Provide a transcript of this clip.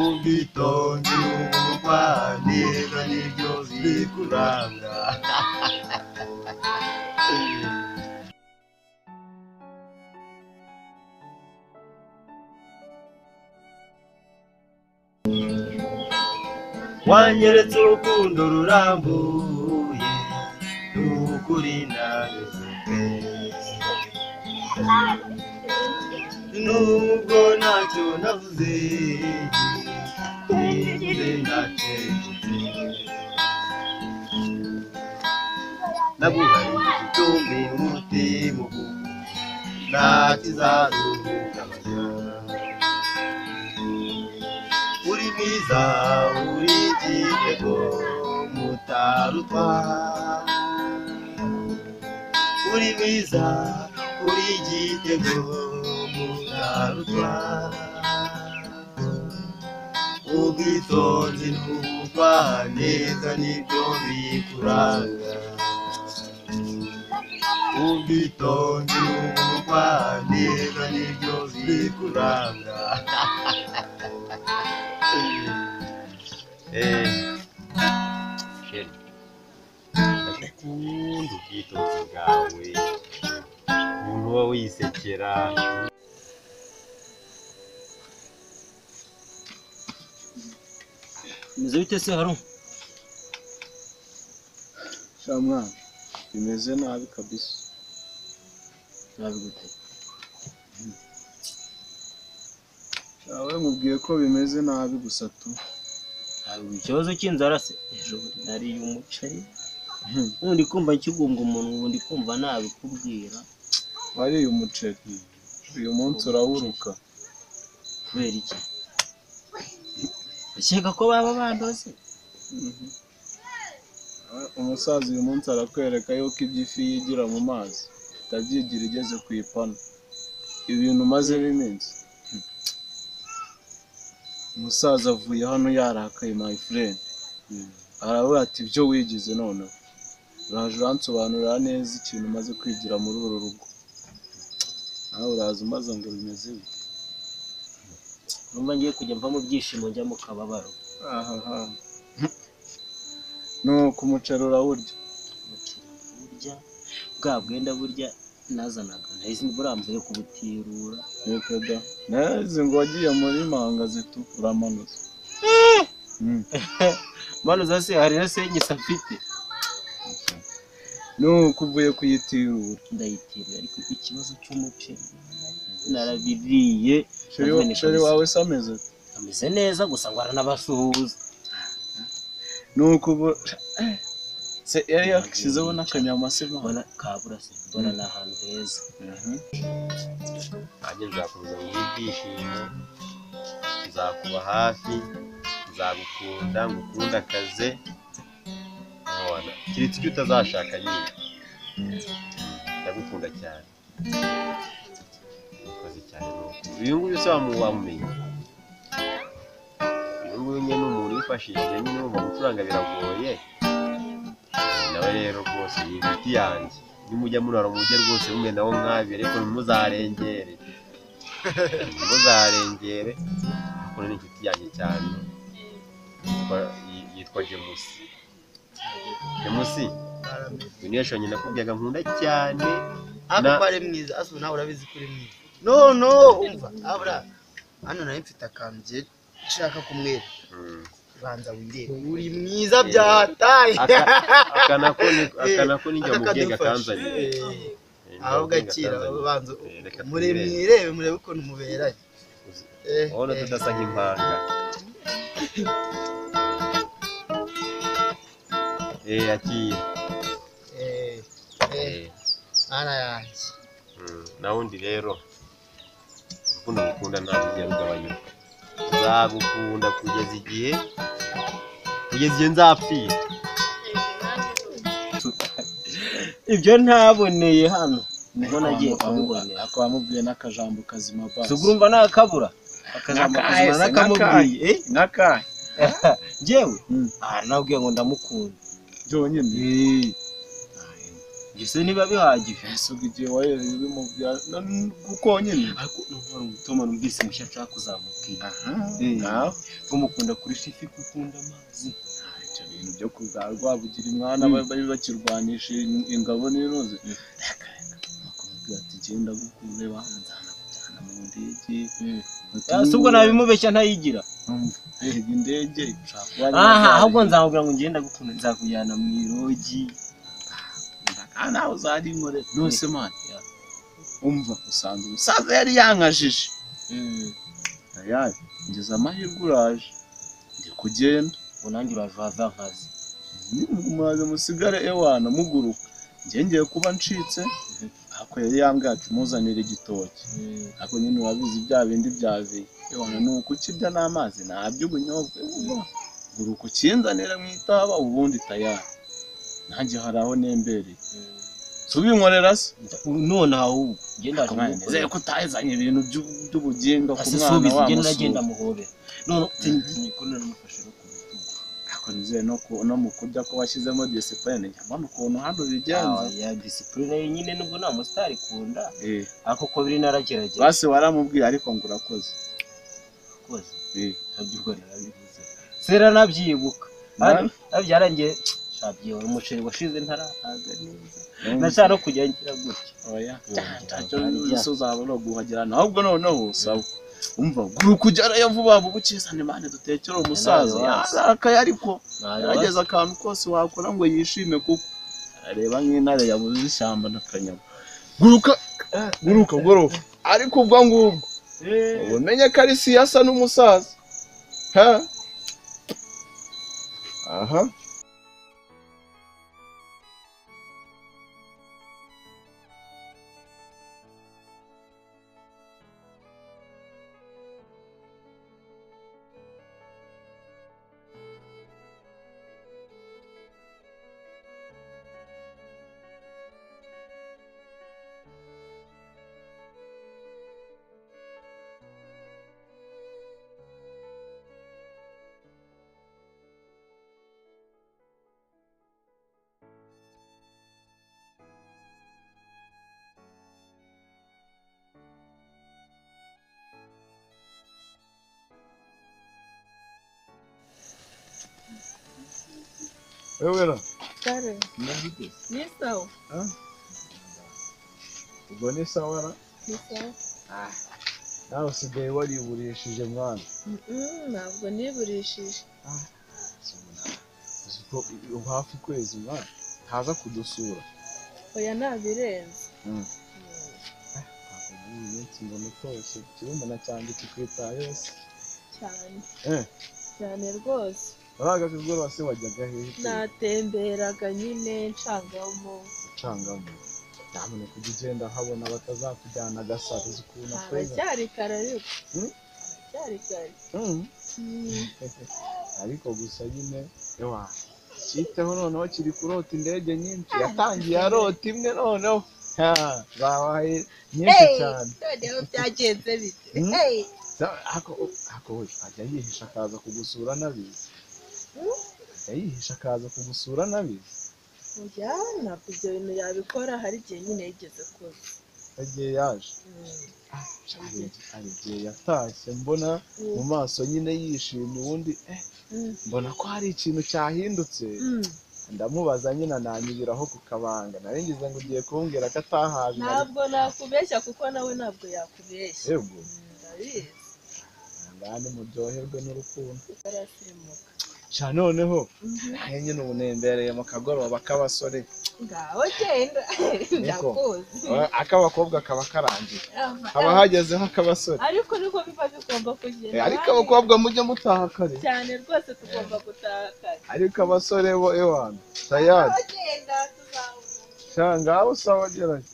ubwitonzi n'ubugwaneza nibyo bikuranga. Wanyeretse urukundo rurambuye n'ukuri nabifite, nubwo ntacyo navuze nacecetse, naguhaye igitumbi umutima ntakizaruhuka uri mwiza uri igitego mutarutwa, uri mwiza uri igitego mutarutwa, ubwitonzi n'ubugwaneza nibyo bikuranga, ubwitonzi n'ubugwaneza nibyo bikuranga. Sheri, ndakunda ubwitonzi bwawe, umuntu uba wisekera. Bimeze bite se Haru? Shamwana, bimeze nabi kabisa. Nabi gute? Shawe mubwiye ko bimeze nabi gusa tu. Ntabwo ikibazo cy'inzara se. Ejo nariye umuceri. Ubundi kumva nkigunga umuntu, ubundi kumva nabikubwira. Wariye umuceri. Uyu munsi urawuruka. Kubera iki? Ukeka ko baba bandoze? Umusaza uyu munsi arakwereka yuko iby'ifi yigira mu mazi itabyigira igeze ku ipanu. Ibintu maze biminsi. Umusaza avuye hano yarakaye my friend. Aravuga ati ibyo wigize none. Uraje uransobanurira neza ikintu maze kwigira muri uru rugo. Nawe uraza umaze ngo bimeze bite? Numva ngiye kujya mva mu byishimo njya mu kababaro. Aha. No kumucero urawurya. Burya bwa bwenda burya nazanaga. Nahise buramvuye kubutirura. Reka da. Naze ngo wagiye muri mangaze tu uramanutse. Mano zase hari na senyisa mfite. No kuvuye kuyitirura. Ndayitirura ariko ikibazo cy'umuceri narabiriye. Sheri wawe sameze. Ameze neza gusa ngo aranabasuhuza. Nuko se yari yakishizeho n'akanyama se mbona kabura se mbona na ahantu heza. Nanjye nzakuza mu byishimo, nzakuba hafi, nzagukunda ngukunda akaze, nabona kiretse icyo utazashaka nyine. Ndagukunda cyane. Ukoze cyane nuko. Uyu nguyu se wamumenye. Uyu nguyu nyine umuntu wifashishije nyine mu gucuranga biragoye. Nawe rero rwose ni inshuti yanjye. Nimujya murara mujye rwose mumwe nawo mwabi ariko muzarengere. Muzarengere. Kuko ni inshuti yanjye cyane. Yitwa Jemusi. Jemusi. Unesha nyina kubyaga nkunda cyane. Akapare mwiza asu nawe urabizi kuri mwiza. No umva abura. Hano nari mfite akantu nshaka kumwera. Banza wirebe uri mwiza byataye. Akanako ninjya mu bwega kanzanye. Aho gakira banza murebe murebe ukuntu muberanye. Ona tudasa nk'impanga. Akira. Ana yanjye. Nawundi rero urukundo ngukunda ntabwo rugabanyuka. Nzagukunda kugeza igihe nzapfira. Ibyo ntaboneye hano niho nagiye kubibonera. Akaba amubwiye n'akajambo kazima basi. Sugurumva nakabura akajambo kazima nakamubwiye nakahe jewe nabwiye ngo ndamukunda byonyine. gise niba bihagije isuga igihe wahereye bimubwira kuko nyine ariko n'uwari umutoma numvise mushya nshaka kuzamubwira ngaho ko mukunda kuri shifi gukunda amazi ibyo bintu byo kuzarwabugira umwana bari bakirwanisha ingabo n'iroze bakubwira ati genda gukure wanzana kujyana mu ndege ubwo nabimubeshya ntayigira indege ahubwo nzamubwira ngo ngenda gukunda nzakujyana mu irogi nawe uzarimure nose mani umva usanze umusaza yari yankajije ayaye ngeze amahirwe uraje ndi kugenda ngo nanjye uraje nkazi muraze musigare ewana muguruka ngiye kuba ncitse ako yari yambwiye ati muzanire igitoki ako nyine urabizi bya bindi byaviye ewana ni uko ukirya n'amazi ntabyo ubunyobwa guruka ukinzanire mu itaba ubundi tayari nanjye hari aho nembereye subinkorera se none ahubwo ngenda nizeye ko utahezanye ibintu by'ubugingo ku mwana wasubiza wa ngenda nagenda muhobera none tinyi ko namufashe no ku bitugu ako nizeye no mu kurya ko washyizemo discipline nyamana ukuntu hano bigenza ya discipline nyine nubwo nta mustari kunda ako ko biri naragerageza base waramubwiye ariko ngo urakoze abyuka rirabivuze sera nabyibuka abyarangiye shabye umuceri washize ntarahaga neza nashaka kujya ngira gutya oya cyo uzabona guhagirana ahubwo noneho sawa umva guruka ujyarayo vuba bukizane mane dutekera umusaza yarakaye ariko yarageze akantu kose wakora ngo yishime kuko areba nk'intare yabuze ishyamba n'akanyama guruka ariko ubwo ngubwo umenye ko ari siyasa n'umusaza aha Ewera. Kare. Ni sawa. Ubwo ni sawa ra? Ni sawa. Nawe usigaye wariburishije mwana. Ntabwo niburishije. Uziko hafi kwezi mwana ntaza kudusura. Oya nabirenze. Mbona utoshye kirumuna cyanjye kikwitaye yose cyane cyane rwose uraga kugora se wajyaga hehe natemberaga nyine ncangamo namwe kugenda habona batazakujyana gasaruzi ukuntu kweza cyari karariko cyari kare ariko gusa nyine ewa cyiteho noneho kiri kurota indege nyinshi yatangiye arota imwe noneho bawaye nyinshi cyane noneho byagenze bite ako ajya yihisha akaza kugusura nabizi oya ntabwo ibyo bintu yabikora hari igihe nyine yigeze kuza agiye yaje hari igihe yatashye mbona mu maso nyine yishimye ubundi mbona ko hari ikintu cyahindutse ndamubaza nyine ananyibiraho ku kabanga naringize ngo ugiye kumbwira ko atahaje ntabwo nakubeshya kuko nawe ntabwo yakubeshya yego ndabizi ngani muryoherwe n'urukundo arasimuka cyane noneho nyine ubunendereye mu kagoroba k'abasore ngaho genda ndakuzi ak'abakobwa kaba karangiye haba hagezeho ak'abasore ariko niko biba bigomba kugenda ariko abakobwa mujye mutaha kare cyane rwose tugomba gutaha kare ariko abasore bo ewana tayari genda tuzahuza ngaho sawa gerage